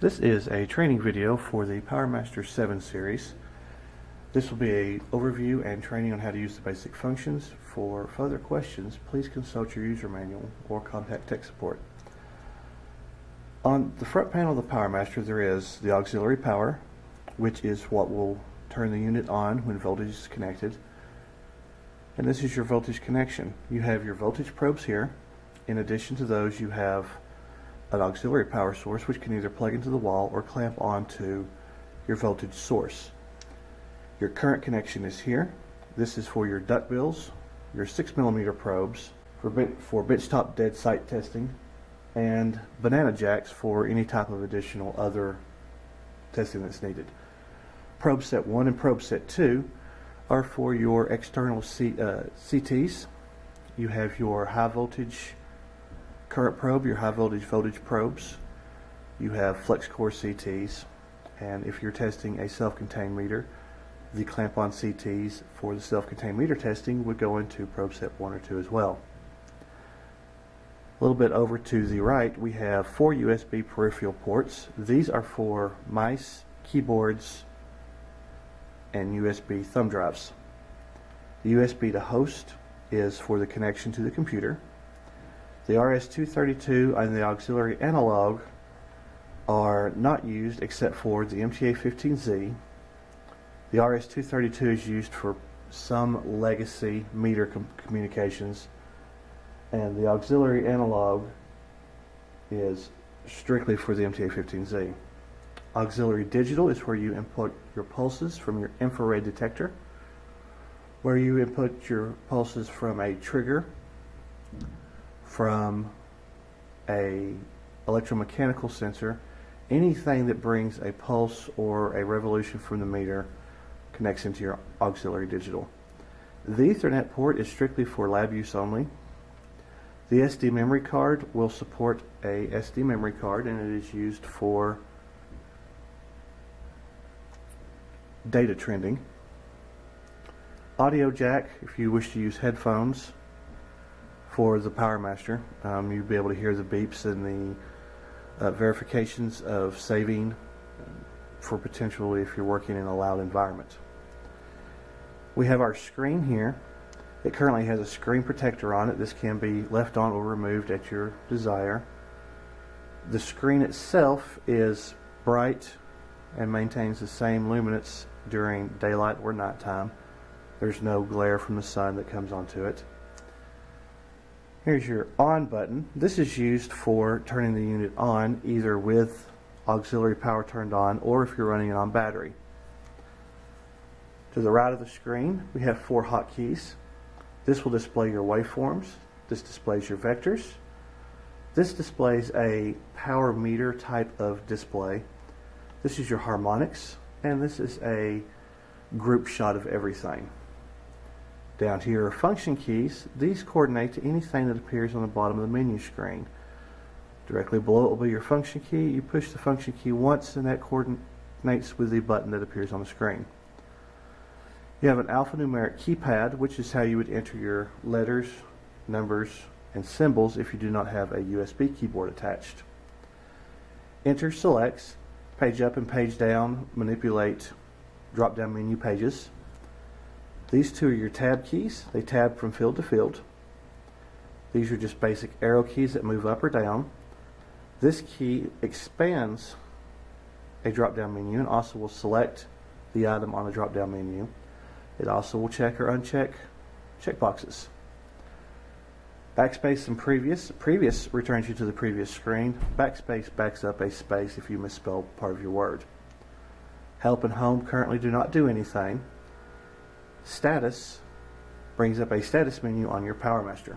This is a training video for the Powermaster 7 series. This will be an overview and training on how to use the basic functions. For further questions, please consult your user manual or contact tech support. On the front panel of the Powermaster, there is the auxiliary power, which is what will turn the unit on when voltage is connected. And this is your voltage connection. You have your voltage probes here. In addition to those, you have an auxiliary power source which can either plug into the wall or clamp onto your voltage source. Your current connection is here. This is for your duckbills, your 6mm probes for benchtop dead site testing, and banana jacks for any type of additional other testing that's needed. Probe set 1 and probe set 2 are for your external CTs. You have your high voltage current probe, your high voltage probes. You have flex core CTs, and if you're testing a self-contained meter, the clamp-on CTs for the self-contained meter testing would go into probe set 1 or 2 as well. A little bit over to the right, we have 4 USB peripheral ports. These are for mice, keyboards, and USB thumb drives. The USB to host is for the connection to the computer. The RS-232 and the auxiliary analog are not used except for the MTA-15Z. The RS-232 is used for some legacy meter communications, and the auxiliary analog is strictly for the MTA-15Z. Auxiliary digital is where you input your pulses from your infrared detector, where you input your pulses from a trigger, from a electromechanical sensor. Anything that brings a pulse or a revolution from the meter connects into your auxiliary digital. The Ethernet port is strictly for lab use only. The SD memory card will support a SD memory card, and it is used for data trending. Audio jack, if you wish to use headphones for the Powermaster, you'll be able to hear the beeps and the verifications of saving for potentially if you're working in a loud environment. We have our screen here. It currently has a screen protector on it. This can be left on or removed at your desire. The screen itself is bright and maintains the same luminance during daylight or nighttime. There's no glare from the sun that comes onto it. Here's your on button. This is used for turning the unit on either with auxiliary power turned on or if you're running it on battery. To the right of the screen, we have 4 hotkeys. This will display your waveforms. This displays your vectors. This displays a power meter type of display. This is your harmonics, and this is a group shot of everything. Down here are function keys. These coordinate to anything that appears on the bottom of the menu screen. Directly below it will be your function key. You push the function key once and that coordinates with the button that appears on the screen. You have an alphanumeric keypad, which is how you would enter your letters, numbers, and symbols if you do not have a USB keyboard attached. Enter selects, page up and page down, manipulate drop-down menu pages. These 2 are your tab keys. They tab from field to field. These are just basic arrow keys that move up or down. This key expands a drop-down menu and also will select the item on the drop-down menu. It also will check or uncheck checkboxes. Backspace and previous returns you to the previous screen. Backspace backs up a space if you misspell part of your word. Help and home currently do not do anything. Status brings up a status menu on your Powermaster.